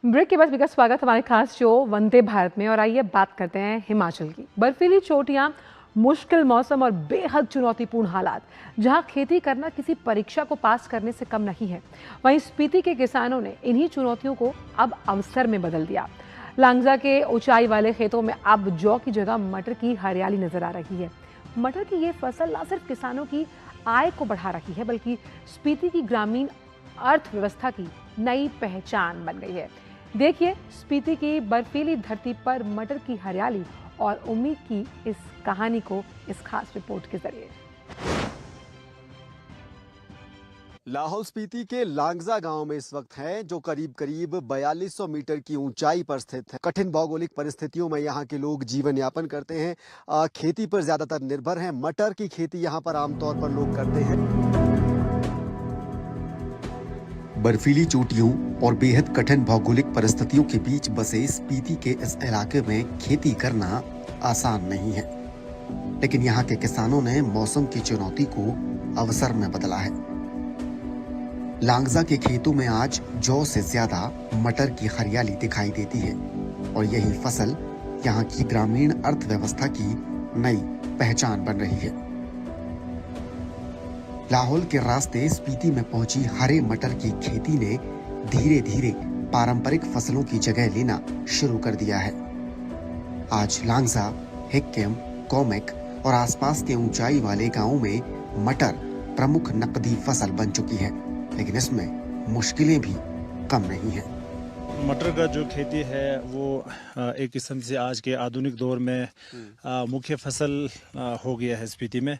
Break के बाद का स्वागत हमारे खास शो वंदे भारत में। और आइए बात करते हैं हिमाचल की। बर्फीली चोटियां, मुश्किल मौसम और बेहद चुनौतीपूर्ण हालात, जहां खेती करना किसी परीक्षा को पास करने से कम नहीं है, वहीं स्पीति के किसानों ने इन्हीं चुनौतियों को अब अवसर में बदल दिया। लांगजा के ऊंचाई वाले खेतों में अब जौ की जगह मटर की हरियाली नजर आ रही है। मटर की ये फसल न सिर्फ किसानों की आय को बढ़ा रही है, बल्कि स्पीति की ग्रामीण अर्थव्यवस्था की नई पहचान बन गई है। देखिए स्पीति की बर्फीली धरती पर मटर की हरियाली और उम्मीद की इस कहानी को इस खास रिपोर्ट के जरिए। लाहौल स्पीति के लांगजा गांव में इस वक्त हैं, जो करीब 4200 मीटर की ऊंचाई पर स्थित है। कठिन भौगोलिक परिस्थितियों में यहाँ के लोग जीवन यापन करते हैं। खेती पर ज्यादातर निर्भर हैं। मटर की खेती यहाँ पर आमतौर पर लोग करते हैं। बर्फीली चोटियों और बेहद कठिन भौगोलिक परिस्थितियों के बीच बसे स्पीति के इस इलाके में खेती करना आसान नहीं है, लेकिन यहाँ के किसानों ने मौसम की चुनौती को अवसर में बदला है। लांगजा के खेतों में आज जौ से ज्यादा मटर की हरियाली दिखाई देती है और यही फसल यहाँ की ग्रामीण अर्थव्यवस्था की नई पहचान बन रही है। लाहौल के रास्ते स्पीति में पहुंची हरे मटर की खेती ने धीरे धीरे पारंपरिक फसलों की जगह लेना शुरू कर दिया है। आज लांगजा, हिक्किम, कोमेक और आसपास के ऊंचाई वाले गांवों में मटर प्रमुख नकदी फसल बन चुकी है, लेकिन इसमें मुश्किलें भी कम नहीं हैं। मटर का जो खेती है वो एक किस्म से आज के आधुनिक दौर में मुख्य फसल हो गया है स्पीति में।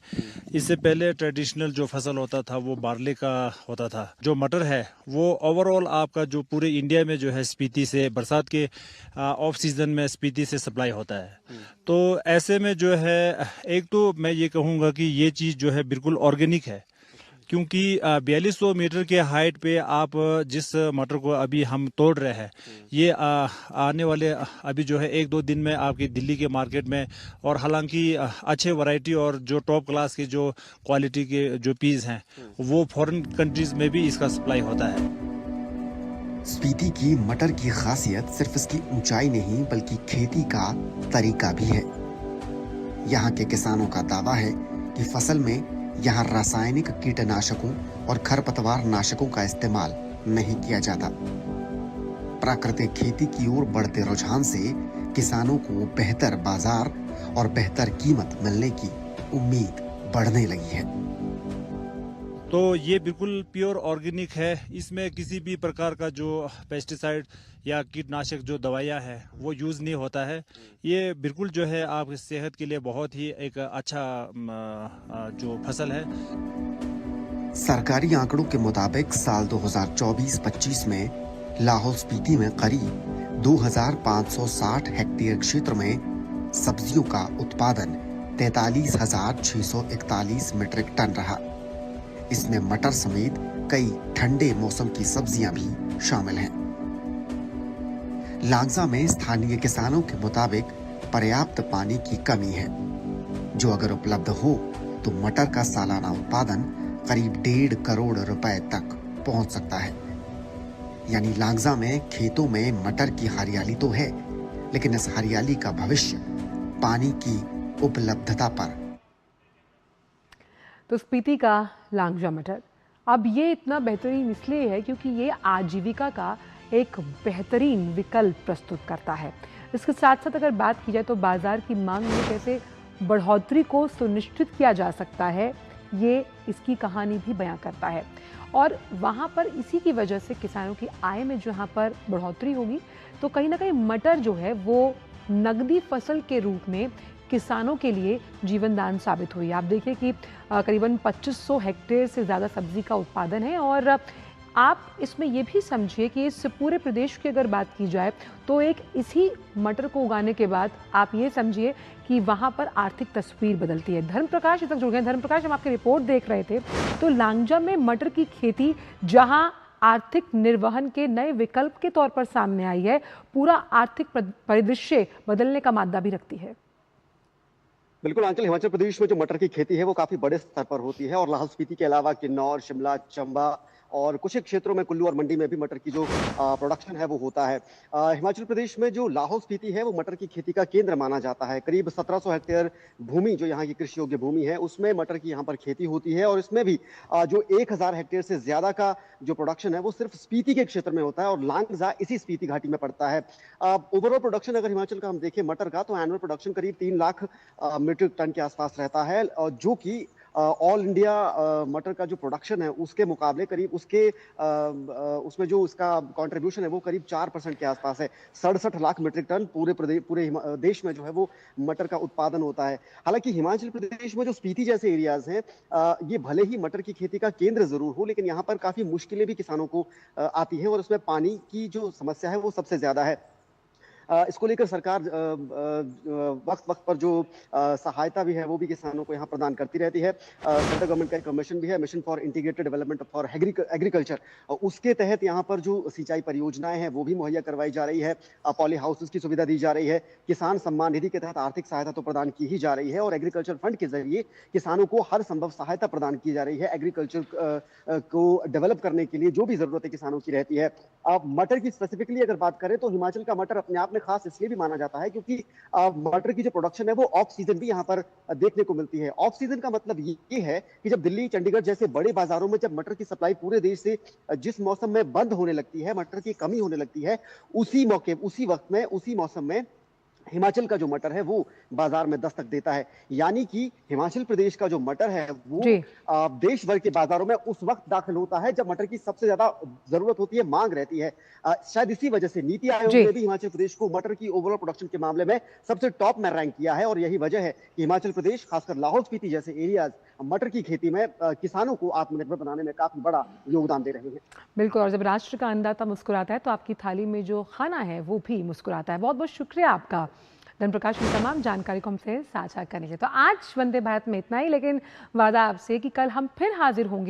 इससे पहले ट्रेडिशनल जो फसल होता था वो बार्ले का होता था। जो मटर है वो ओवरऑल आपका जो पूरे इंडिया में जो है स्पीति से बरसात के ऑफ सीजन में स्पीति से सप्लाई होता है। तो ऐसे में जो है एक तो मैं ये कहूँगा कि ये चीज़ जो है बिल्कुल ऑर्गेनिक है, क्योंकि 4200 मीटर के हाइट पे आप जिस मटर को अभी हम तोड़ रहे हैं, ये आने वाले अभी जो है 1-2 दिन में आपकी दिल्ली के मार्केट में, और हालांकि अच्छे वैरायटी और जो टॉप क्लास की जो क्वालिटी के जो पीस हैं वो फॉरेन कंट्रीज में भी इसका सप्लाई होता है। स्पीति की मटर की खासियत सिर्फ इसकी ऊंचाई नहीं, बल्कि खेती का तरीका भी है। यहाँ के किसानों का दावा है कि फसल में यहाँ रासायनिक कीटनाशकों और खरपतवार नाशकों का इस्तेमाल नहीं किया जाता। प्राकृतिक खेती की ओर बढ़ते रुझान से किसानों को बेहतर बाजार और बेहतर कीमत मिलने की उम्मीद बढ़ने लगी है। तो ये बिल्कुल प्योर ऑर्गेनिक है। इसमें किसी भी प्रकार का जो पेस्टिसाइड या कीटनाशक जो दवाइयाँ है वो यूज़ नहीं होता है। ये बिल्कुल जो है आपकी सेहत के लिए बहुत ही एक अच्छा जो फसल है। सरकारी आंकड़ों के मुताबिक साल 2024-25 में लाहौल स्पीति में करीब 2560 हेक्टेयर क्षेत्र में सब्जियों का उत्पादन 43,641 मीट्रिक टन रहा। इसमें मटर समेत कई ठंडे मौसम की सब्जियां भी शामिल हैं। लांगजा में स्थानीय किसानों के मुताबिक पर्याप्त पानी की कमी है, जो अगर उपलब्ध हो तो मटर का सालाना उत्पादन करीब 1.5 करोड़ रुपए तक पहुंच सकता है। यानी लांगजा में खेतों में मटर की हरियाली तो है, लेकिन इस हरियाली का भविष्य पानी की उपलब्धता पर। तो स्पीति का लांगजा मटर अब ये इतना बेहतरीन इसलिए है क्योंकि ये आजीविका का एक बेहतरीन विकल्प प्रस्तुत करता है। इसके साथ साथ अगर बात की जाए तो बाजार की मांग में कैसे बढ़ोतरी को सुनिश्चित किया जा सकता है, ये इसकी कहानी भी बयां करता है। और वहाँ पर इसी की वजह से किसानों की आय में जहाँ पर बढ़ोतरी होगी, तो कहीं ना कहीं मटर जो है वो नगदी फसल के रूप में किसानों के लिए जीवनदान साबित हुई। आप देखिए कि करीबन 2500 हेक्टेयर से ज़्यादा सब्जी का उत्पादन है। और आप इसमें ये भी समझिए कि इस पूरे प्रदेश की अगर बात की जाए तो एक इसी मटर को उगाने के बाद आप ये समझिए कि वहाँ पर आर्थिक तस्वीर बदलती है। धर्म प्रकाश तक जुड़ गए। धर्म प्रकाश, हम आपकी रिपोर्ट देख रहे थे, तो लांगजा में मटर की खेती जहाँ आर्थिक निर्वहन के नए विकल्प के तौर पर सामने आई है, पूरा आर्थिक परिदृश्य बदलने का मादा भी रखती है। बिल्कुल आंचल, हिमाचल प्रदेश में जो मटर की खेती है वो काफी बड़े स्तर पर होती है और लाहौल स्पीति के अलावा किन्नौर, शिमला, चंबा और कुछ एक क्षेत्रों में कुल्लू और मंडी में भी मटर की जो प्रोडक्शन है वो होता है। हिमाचल प्रदेश में जो लाहौल स्पीति है वो मटर की खेती का केंद्र माना जाता है। करीब 1700 हेक्टेयर भूमि जो यहाँ की कृषि योग्य भूमि है उसमें मटर की यहाँ पर खेती होती है और इसमें भी जो 1000 हेक्टेयर से ज्यादा का जो प्रोडक्शन है वो सिर्फ स्पीति के क्षेत्र में होता है और लांगजा इसी स्पीति घाटी में पड़ता है। ओवरऑल प्रोडक्शन अगर हिमाचल का हम देखें मटर का, तो एनुअल प्रोडक्शन करीब 3 लाख मीट्रिक टन के आसपास रहता है, और जो कि ऑल इंडिया मटर का जो प्रोडक्शन है उसके मुकाबले करीब उसमें जो उसका कंट्रीब्यूशन है वो करीब 4% के आसपास है। 67 लाख मीट्रिक टन पूरे देश में जो है वो मटर का उत्पादन होता है। हालांकि हिमाचल प्रदेश में जो स्पीति जैसे एरियाज हैं, ये भले ही मटर की खेती का केंद्र जरूर हो, लेकिन यहाँ पर काफी मुश्किलें भी किसानों को आती हैं और उसमें पानी की जो समस्या है वो सबसे ज्यादा है। इसको लेकर सरकार वक्त वक्त पर जो सहायता भी है वो भी किसानों को यहाँ प्रदान करती रहती है। सेंट्रल गवर्नमेंट का एक मिशन भी है, mission for integrated development for agriculture, उसके तहत यहाँ पर जो सिंचाई परियोजनाएं हैं वो भी मुहैया करवाई जा रही है। पॉली हाउसेस की सुविधा दी जा रही है। किसान सम्मान निधि के तहत आर्थिक सहायता तो प्रदान की ही जा रही है और एग्रीकल्चर फंड के जरिए किसानों को हर संभव सहायता प्रदान की जा रही है एग्रीकल्चर को डेवलप करने के लिए जो भी जरूरतें किसानों की रहती है। अब मटर की स्पेसिफिकली अगर बात करें तो हिमाचल का मटर अपने आप में खास इसलिए भी माना जाता है क्योंकि मटर की जो प्रोडक्शन है वो ऑफ सीजन भी यहाँ पर देखने को मिलती है। ऑफ सीजन का मतलब ये है कि जब दिल्ली, चंडीगढ़ जैसे बड़े बाजारों में जब मटर की सप्लाई पूरे देश से जिस मौसम में बंद होने लगती है, मटर की कमी होने लगती है, उसी वक्त में, उसी मौसम में हिमाचल का जो मटर है वो बाजार में दस्तक देता है। यानी कि हिमाचल प्रदेश का जो मटर है वो देश भर के बाजारों में उस वक्त दाखिल होता है जब मटर की सबसे ज्यादा जरूरत होती है, मांग रहती है। शायद इसी वजह से नीति आयोग ने भी हिमाचल प्रदेश को मटर की ओवरऑल प्रोडक्शन के मामले में सबसे टॉप में रैंक किया है और यही वजह है कि हिमाचल प्रदेश, खासकर लाहौल स्पीति जैसे एरियाज मटर की खेती में किसानों को आत्मनिर्भर बनाने में काफी बड़ा योगदान दे रहे हैं। बिल्कुल, और जब राष्ट्र का अन्नदाता मुस्कुराता है तो आपकी थाली में जो खाना है वो भी मुस्कुराता है। बहुत बहुत शुक्रिया आपका धन प्रकाश, में तमाम जानकारी को हमसे साझा करने के लिए। तो आज वंदे भारत में इतना ही, लेकिन वादा आपसे कि कल हम फिर हाजिर होंगे